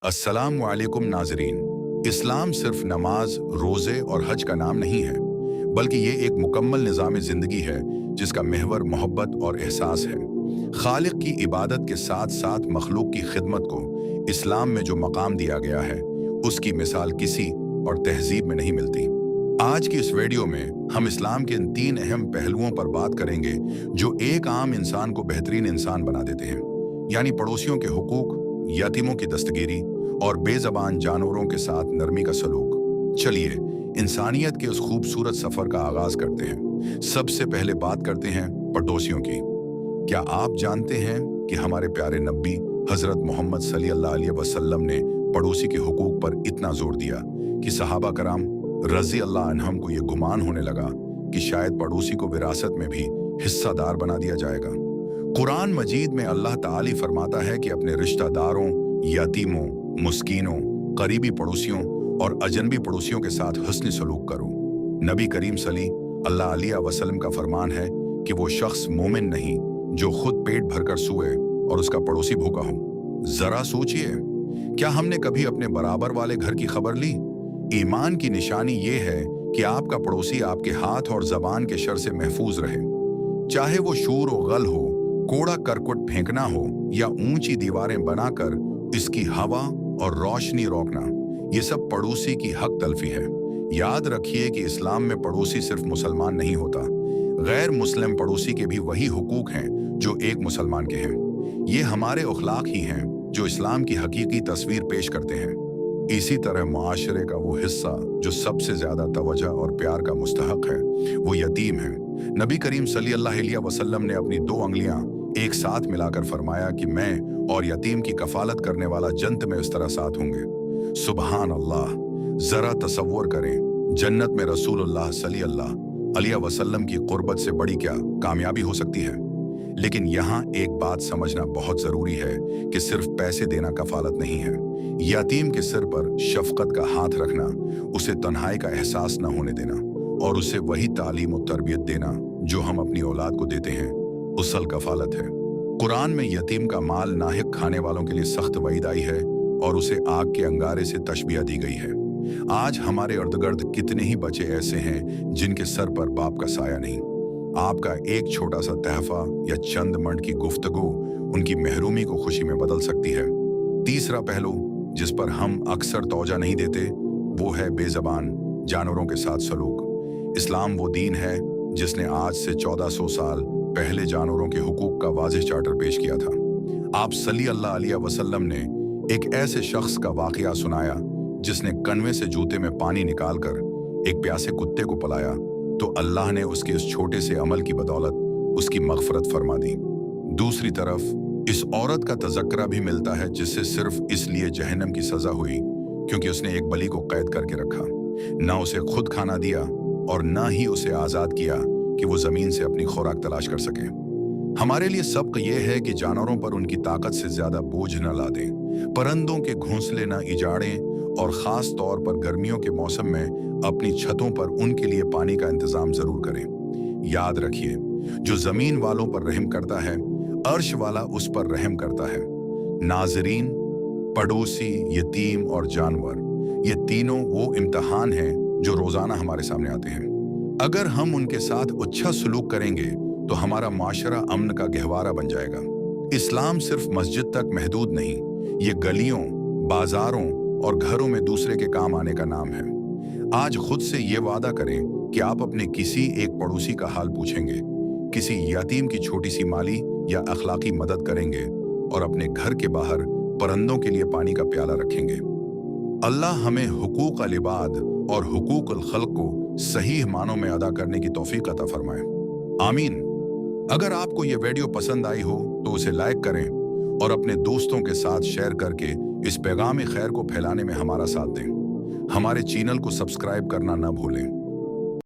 अस्सलाम वालेकुम नाजरीन। इस्लाम सिर्फ नमाज, रोज़े और हज का नाम नहीं है, बल्कि ये एक मुकम्मल निज़ाम ज़िंदगी है जिसका महवर मोहब्बत और एहसास है। खालिक की इबादत के साथ साथ मखलूक की खिदमत को इस्लाम में जो मकाम दिया गया है, उसकी मिसाल किसी और तहजीब में नहीं मिलती। आज की इस वीडियो में हम इस्लाम के इन तीन अहम पहलुओं पर बात करेंगे जो एक आम इंसान को बेहतरीन इंसान बना देते हैं, यानी पड़ोसियों के हुकूक, यतीमों की दस्तगीरी और बेज़बान जानवरों के साथ नरमी का सलूक। चलिए इंसानियत के उस खूबसूरत सफर का आगाज करते हैं। सबसे पहले बात करते हैं पड़ोसियों की। क्या आप जानते हैं कि हमारे प्यारे नबी हजरत मोहम्मद सल्लल्लाहु अलैहि वसल्लम ने पड़ोसी के हुकूक पर इतना जोर दिया कि सहाबा कराम रज़ी अल्लाह अन्हुम को यह गुमान होने लगा कि शायद पड़ोसी को विरासत में भी हिस्सादार बना दिया जाएगा। कुरान मजीद में अल्लाह ताली फरमाता है कि अपने रिश्तेदारों, यतीमों, मुस्कीनों, करीबी पड़ोसियों और अजनबी पड़ोसियों के साथ हुस्न सलूक करो। नबी करीम सल्लल्लाहु अलैहि वसल्लम का फरमान है कि वो शख्स मोमिन नहीं जो खुद पेट भरकर सोए और उसका पड़ोसी भूखा हो। जरा सोचिए, क्या हमने कभी अपने बराबर वाले घर की खबर ली? ईमान की निशानी ये है कि आपका पड़ोसी आपके हाथ और जबान के शर से महफूज रहे, चाहे वो शूर व गल हो, कोड़ा करकट फेंकना हो या ऊंची दीवारें बनाकर इसकी हवा और रोशनी रोकना। ये सब पड़ोसी की हक तलफी है। याद रखिए कि इस्लाम में पड़ोसी सिर्फ मुसलमान नहीं होता, गैर मुस्लिम पड़ोसी के भी वही हुकूक हैं जो एक मुसलमान के हैं। ये हमारे अखलाक ही हैं जो इस्लाम की हकीकी तस्वीर पेश करते हैं। इसी तरह मुआशरे का वो हिस्सा जो सबसे ज्यादा तवज्जो और प्यार का मुस्तहक है, वो यतीम है। नबी करीम सल्लल्लाहु अलैहि वसल्लम ने अपनी दो अंगलियां एक साथ मिलाकर फरमाया कि मैं और यतीम की कफालत करने वाला जन्नत में इस तरह साथ होंगे। सुबहान अल्लाह! जरा तसव्वुर करें, जन्नत में रसूलुल्लाह सल्लल्लाहु अलैहि वसल्लम की कुर्बत से बड़ी क्या कामयाबी हो सकती है। लेकिन यहाँ एक बात समझना बहुत जरूरी है कि सिर्फ पैसे देना कफालत नहीं है। यतीम के सिर पर शफकत का हाथ रखना, उसे तन्हाई का एहसास न होने देना और उसे वही तालीम और तरबियत देना जो हम अपनी औलाद को देते हैं, उसल कफालत है। कुरान में यतीम का माल नाहिक खाने वालों के लिए सख्त वईद आई है और उसे आग के अंगारे से तशबीह दी गई है। आज हमारे इर्द-गिर्द कितने ही बच्चे ऐसे हैं जिनके सर पर बाप का साया नहीं। आपका एक छोटा सा तहफा या चंद मिनट की गुफ्तगू उनकी महरूमी को खुशी में बदल सकती है। तीसरा पहलू जिस पर हम अक्सर तवज्जो नहीं देते, वो है बेज़बान जानवरों के साथ सलूक। इस्लाम वो दीन है जिसने आज से 1400 साल पहले जानवरों के हुकूक का वाज़ेह चार्टर पेश किया था। आप सल्लल्लाहु अलैहि वसल्लम ने एक ऐसे शख्स का वाक़या सुनाया जिसने कन्वे से जूते में पानी निकालकर एक प्यासे कुत्ते को पिलाया, तो अल्लाह ने उसके इस छोटे से अमल की बदौलत उसकी मग़फ़रत फरमा दी। दूसरी तरफ इस औरत का तज़क्रा भी मिलता है जिससे सिर्फ इसलिए जहन्नम की सज़ा हुई क्योंकि उसने एक बली को कैद करके रखा, ना उसे खुद खाना दिया और ना ही उसे आज़ाद किया कि वो ज़मीन से अपनी खुराक तलाश कर सके। हमारे लिए सबक ये है कि जानवरों पर उनकी ताकत से ज़्यादा बोझ न ला दें, परिंदों के घोंसले न इजाड़ें और ख़ास तौर पर गर्मियों के मौसम में अपनी छतों पर उनके लिए पानी का इंतज़ाम ज़रूर करें। याद रखिए, जो ज़मीन वालों पर रहम करता है, अर्श वाला उस पर रहम करता है। नाज़रीन, पड़ोसी, यतीम और जानवर, ये तीनों वो इम्तिहान हैं जो रोज़ाना हमारे सामने आते हैं। अगर हम उनके साथ अच्छा सलूक करेंगे तो हमारा माशरा अमन का गहवारा बन जाएगा। इस्लाम सिर्फ मस्जिद तक महदूद नहीं, ये गलियों, बाजारों और घरों में दूसरे के काम आने का नाम है। आज खुद से ये वादा करें कि आप अपने किसी एक पड़ोसी का हाल पूछेंगे, किसी यतीम की छोटी सी माली या अखलाकी मदद करेंगे और अपने घर के बाहर परिंदों के लिए पानी का प्याला रखेंगे। अल्लाह हमें हुकूक अल इबाद और हुकूक अल खल्क को सही मानों में अदा करने की तौफीक अता फरमाए। आमीन। अगर आपको ये वीडियो पसंद आई हो तो उसे लाइक करें और अपने दोस्तों के साथ शेयर करके इस पैगाम खैर को फैलाने में हमारा साथ दें। हमारे चैनल को सब्सक्राइब करना न भूलें।